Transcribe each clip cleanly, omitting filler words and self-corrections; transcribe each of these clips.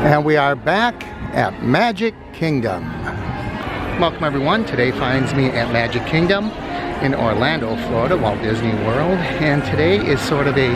And we are back at Magic Kingdom. Welcome everyone. Today finds me at Magic Kingdom in Orlando, Florida, Walt Disney World. And today is sort of a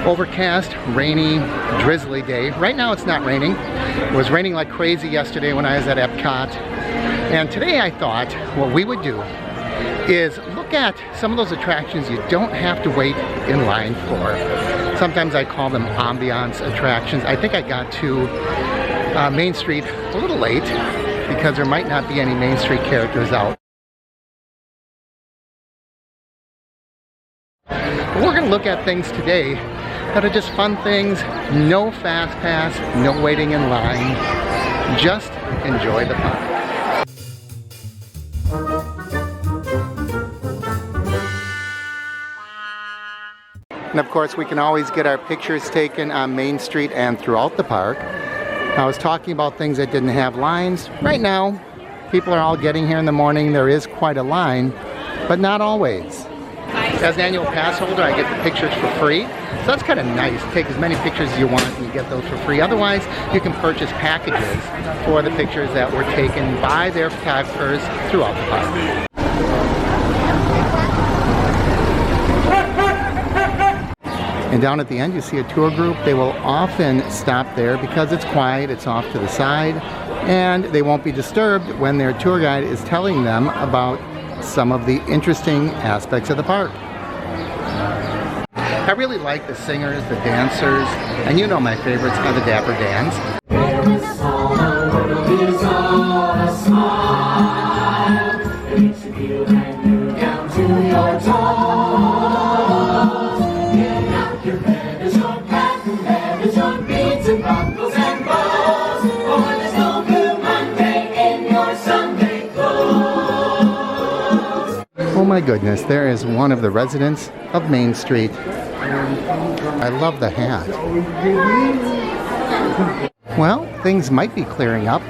overcast, rainy, drizzly day. Right now it's not raining. It was raining like crazy yesterday when I was at Epcot. And today I thought what we would do is look at some of those attractions you don't have to wait in line for. Sometimes I call them ambiance attractions. I think I got to Main Street a little late because there might not be any Main Street characters out. But we're going to look at things today that are just fun things. No fast pass, no waiting in line. Just enjoy the park. And of course, we can always get our pictures taken on Main Street and throughout the park. I was talking about things that didn't have lines. Right now, people are all getting here in the morning. There is quite a line, but not always. As an annual pass holder, I get the pictures for free. So that's kind of nice. Take as many pictures as you want and you get those for free. Otherwise, you can purchase packages for the pictures that were taken by their photographers throughout the park. And down at the end you see a tour group. They will often stop there because it's quiet, it's off to the side, and they won't be disturbed when their tour guide is telling them about some of the interesting aspects of the park. I really like the singers, the dancers, and you know my favorites are the Dapper Dans. Oh my goodness, there is one of the residents of Main Street. I love the hat. Well, things might be clearing up.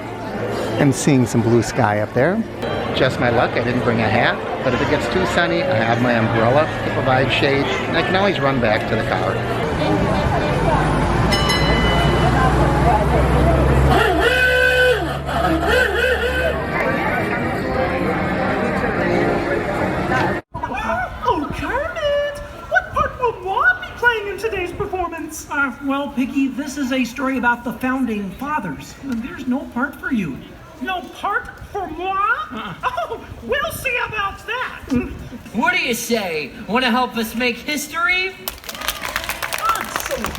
I'm seeing some blue sky up there. Just my luck, I didn't bring a hat, but if it gets too sunny, I have my umbrella to provide shade, and I can always run back to the car. Well, Piggy, this is a story about the founding fathers. There's no part for you. No part for moi? Oh, we'll see about that. What do you say? Want to help us make history? Excellent.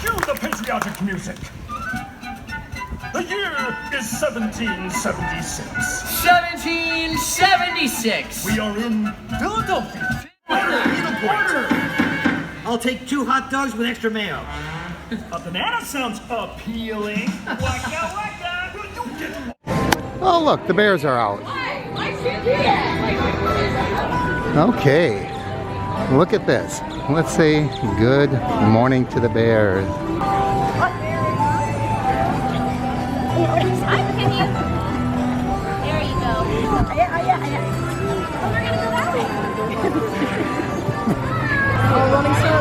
Cue the patriotic music. The year is 1776. 1776. We are in Philadelphia. Order. I'll take 2 hot dogs with extra mayo. A banana sounds appealing. Waka waka. Oh look, the bears are out. Okay, look at this. Let's say good morning to the bears. There you go. Yeah. Oh, we're gonna go that way. Oh, running star.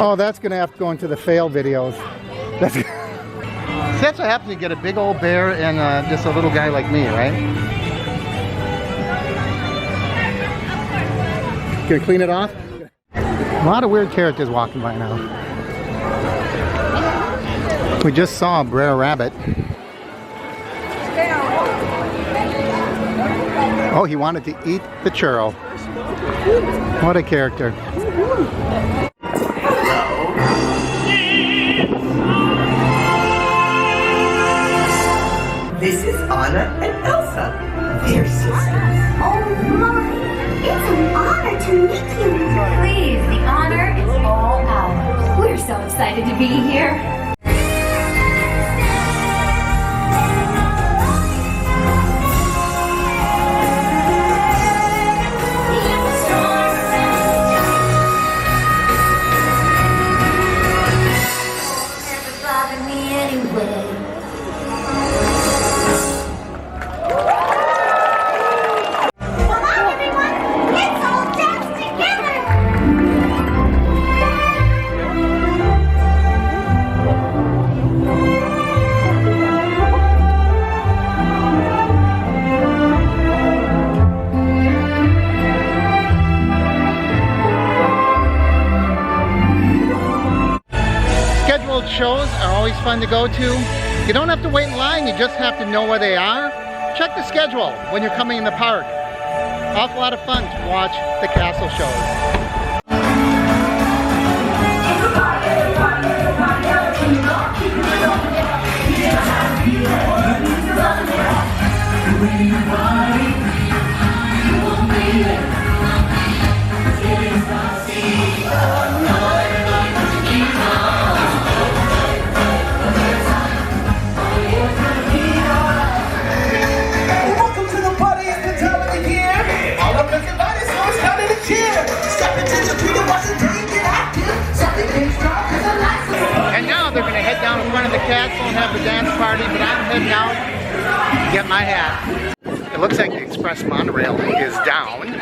Oh, that's gonna have to go into the fail videos. That's what happens when you get a big old bear and just a little guy like me, right? Gonna clean it off? A lot of weird characters walking by now. We just saw Brer Rabbit. Oh, he wanted to eat the churro. What a character. This is Anna and Elsa. They're sisters. Oh my! It's an honor to meet you. Please, the honor is all ours. We're so excited to be here. shows are always fun to go to. You don't have to wait in line, you just have to know where they are. Check the schedule when you're coming in the park. Awful lot of fun to watch the castle shows. And now they're going to head down in front of the castle and have the dance party, but I'm heading out to get my hat. It looks like the express monorail is down,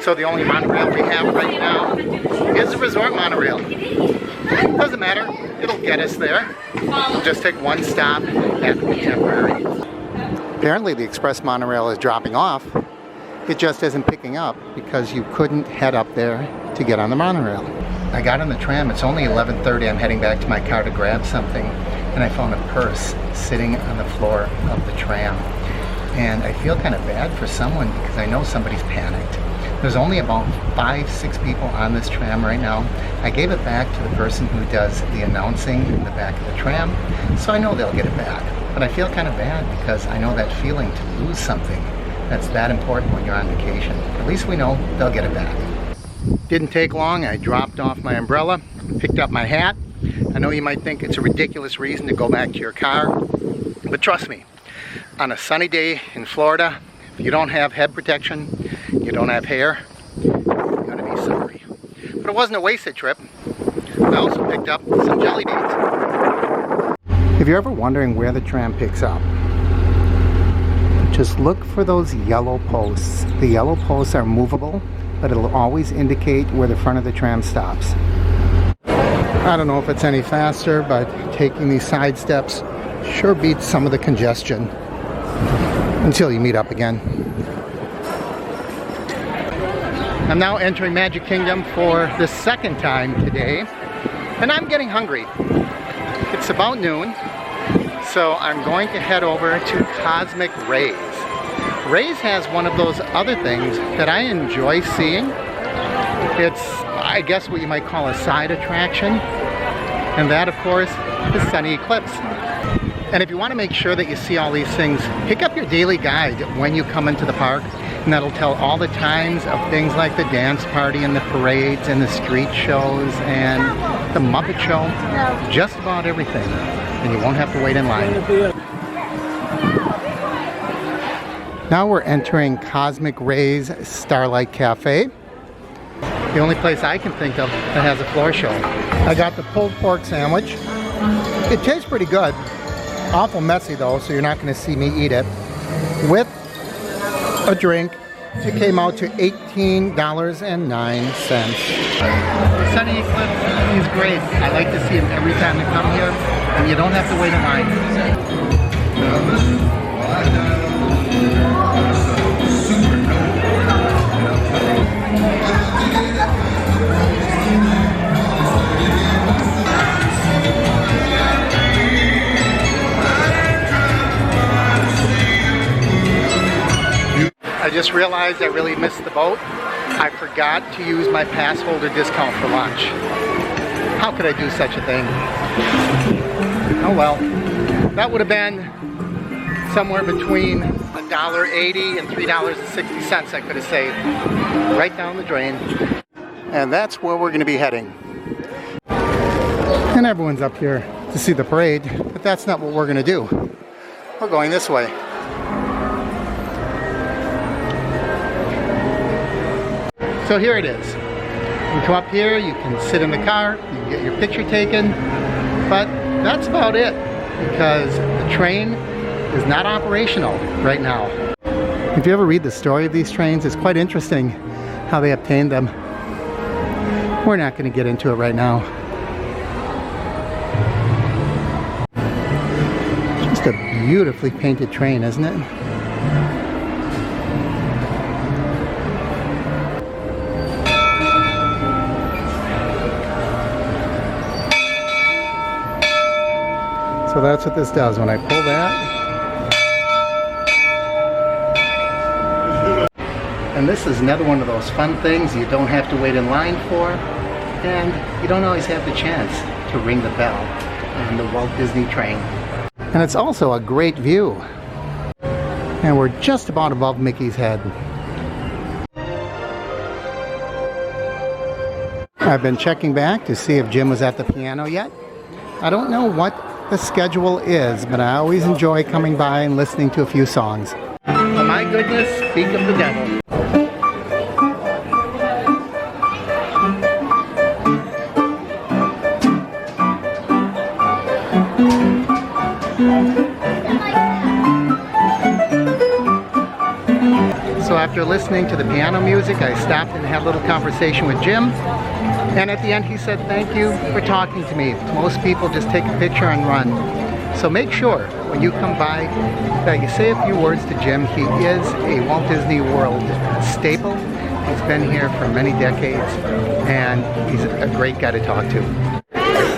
so the only monorail we have right now is the resort monorail. Doesn't matter, it'll get us there. We'll just take one stop at the Contemporary. Apparently the express monorail is dropping off. It just isn't picking up because you couldn't head up there to get on the monorail. I got on the tram, it's only 11:30, I'm heading back to my car to grab something, and I found a purse sitting on the floor of the tram. And I feel kind of bad for someone because I know somebody's panicked. There's only about 5-6 people on this tram right now. I gave it back to the person who does the announcing in the back of the tram, so I know they'll get it back. But I feel kind of bad because I know that feeling to lose something that's that important when you're on vacation. At least we know they'll get it back. Didn't take long, I dropped off my umbrella, picked up my hat. I know you might think it's a ridiculous reason to go back to your car, but trust me, on a sunny day in Florida, if you don't have head protection, you don't have hair, you're gonna be sorry. But it wasn't a wasted trip. I also picked up some jelly beans. If you're ever wondering where the tram picks up, just look for those yellow posts. The yellow posts are movable, but it'll always indicate where the front of the tram stops. I don't know if it's any faster, but taking these side steps sure beats some of the congestion until you meet up again. I'm now entering Magic Kingdom for the second time today, and I'm getting hungry. It's about noon, so I'm going to head over to Cosmic Rays. Rays has one of those other things that I enjoy seeing. It's, I guess, what you might call a side attraction, and that, of course, is Sunny Eclipse. And if you want to make sure that you see all these things, pick up your daily guide when you come into the park, and that'll tell all the times of things like the dance party and the parades and the street shows and the Muppet Show, just about everything, and you won't have to wait in line. Now we're entering Cosmic Rays Starlight Cafe, the only place I can think of that has a floor show. I got the pulled pork sandwich. It tastes pretty good. Awful messy though, so you're not going to see me eat it. With a drink, it came out to $18.09. Sunny Eclipse is great. I like to see it every time I come here, and you don't have to wait in line. I just realized I really missed the boat. I forgot to use my pass holder discount for lunch. How could I do such a thing? Oh well. That would have been somewhere between $1.80 and $3.60 I could have saved. Right down the drain. And that's where we're going to be heading. And everyone's up here to see the parade, but that's not what we're going to do. We're going this way. So here it is. You come up here, you can sit in the car, you can get your picture taken, but that's about it because the train is not operational right now. If you ever read the story of these trains, it's quite interesting how they obtained them. We're not going to get into it right now. Just a beautifully painted train, isn't it? So that's what this does. When I pull that, and this is another one of those fun things you don't have to wait in line for, and you don't always have the chance to ring the bell on the Walt Disney train. And it's also a great view. And we're just about above Mickey's head. I've been checking back to see if Jim was at the piano yet. I don't know what the schedule is, but I always enjoy coming by and listening to a few songs. Oh my goodness, speak of the devil. So after listening to the piano music, I stopped and had a little conversation with Jim. And at the end he said, thank you for talking to me. Most people just take a picture and run. So make sure when you come by that you say a few words to Jim. He is a Walt Disney World staple. He's been here for many decades and he's a great guy to talk to.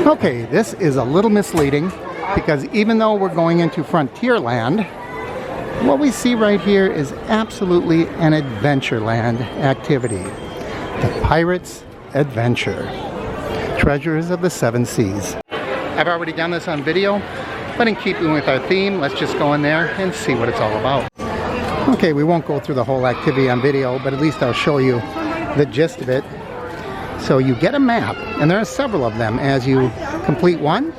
Okay, this is a little misleading because even though we're going into Frontierland, what we see right here is absolutely an Adventureland activity. The Pirates Adventure. Treasures of the Seven Seas. I've already done this on video, but in keeping with our theme, let's just go in there and see what it's all about. Okay, we won't go through the whole activity on video, but at least I'll show you the gist of it. So you get a map, and there are several of them. As you complete one,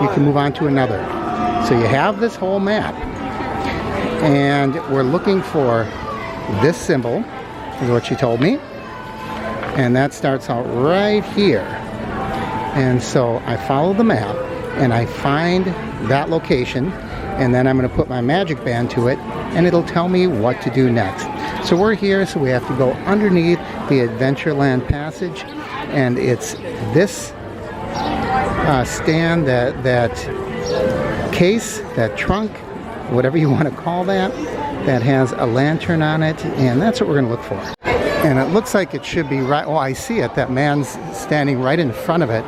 you can move on to another. So you have this whole map. And we're looking for this symbol, is what she told me. And that starts out right here. And so I follow the map and I find that location, and then I'm going to put my magic band to it and it'll tell me what to do next. So we're here, so we have to go underneath the Adventureland passage, and it's this stand, that case, that trunk, whatever you want to call that, that has a lantern on it, and that's what we're going to look for. And it looks like it should be right, oh, I see it, that man's standing right in front of it.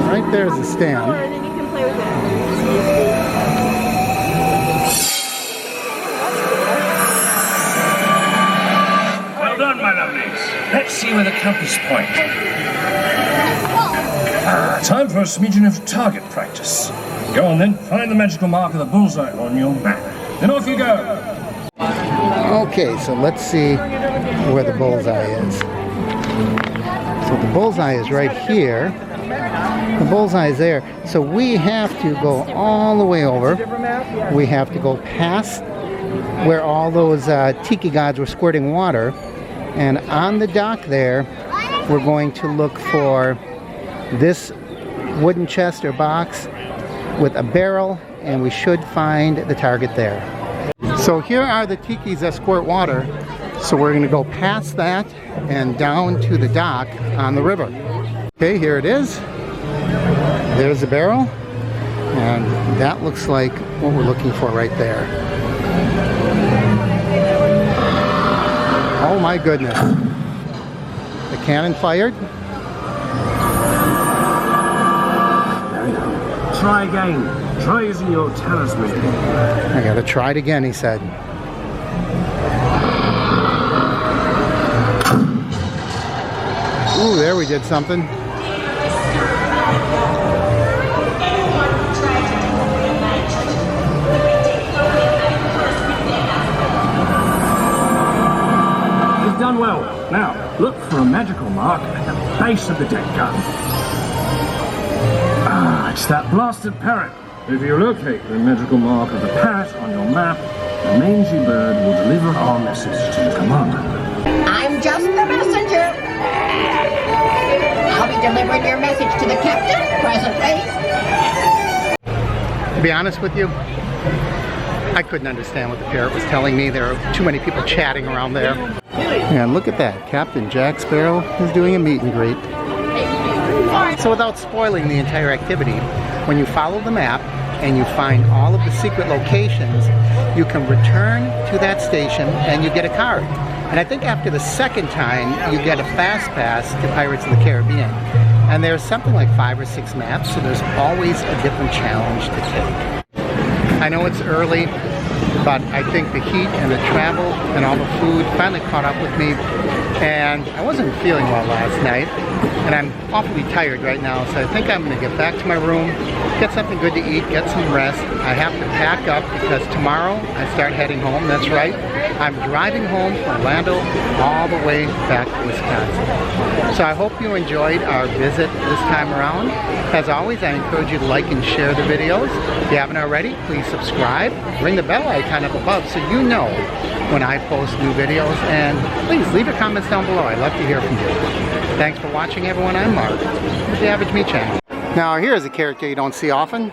Right there's the stand. And then you can play with it. Well done, my lovelies. Let's see where the compass point. Time for a smidgen of target practice. Go on then, find the magical mark of the bullseye on your map. Then off you go. Okay, so let's see where the bullseye is. So the bullseye is right here. The bullseye is there. So we have to go all the way over. We have to go past where all those tiki gods were squirting water. And on the dock there, we're going to look for this wooden chest or box with a barrel, and we should find the target there. So here are the tikis that squirt water. So we're going to go past that and down to the dock on the river. Okay, here it is. There's the barrel, and that looks like what we're looking for right there. Oh my goodness. The cannon fired. Try again. Try using your talisman. I gotta try it again, he said. Ooh, there we did something. You've done well. Now, look for a magical mark at the base of the deck gun. Ah, it's that blasted parrot. If you locate the magical mark of the parrot on your map, the mangy bird will deliver our message to the commander. I'm just the messenger. I'll be delivering your message to the captain presently. To be honest with you, I couldn't understand what the parrot was telling me. There are too many people chatting around there. And look at that. Captain Jack Sparrow is doing a meet and greet. So without spoiling the entire activity, when you follow the map and you find all of the secret locations, you can return to that station and you get a card. And I think after the second time, you get a fast pass to Pirates of the Caribbean. And there's something like 5 or 6 maps, so there's always a different challenge to take. I know it's early, but I think the heat and the travel and all the food finally caught up with me, and I wasn't feeling well last night, and I'm awfully tired right now, so I think I'm going to get back to my room, get something good to eat, get some rest. I have to pack up because tomorrow I start heading home. That's right, I'm driving home from Orlando all the way back to Wisconsin. So I hope you enjoyed our visit this time around. As always, I encourage you to like and share the videos. If you haven't already, please subscribe, ring the bell icon up above so you know when I post new videos, and please leave your comments down below. I'd love to hear from you. Thanks for watching, everyone. I'm Mark with the Average Me channel. Now here's a character you don't see often.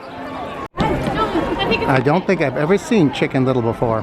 I don't think I've ever seen Chicken Little before.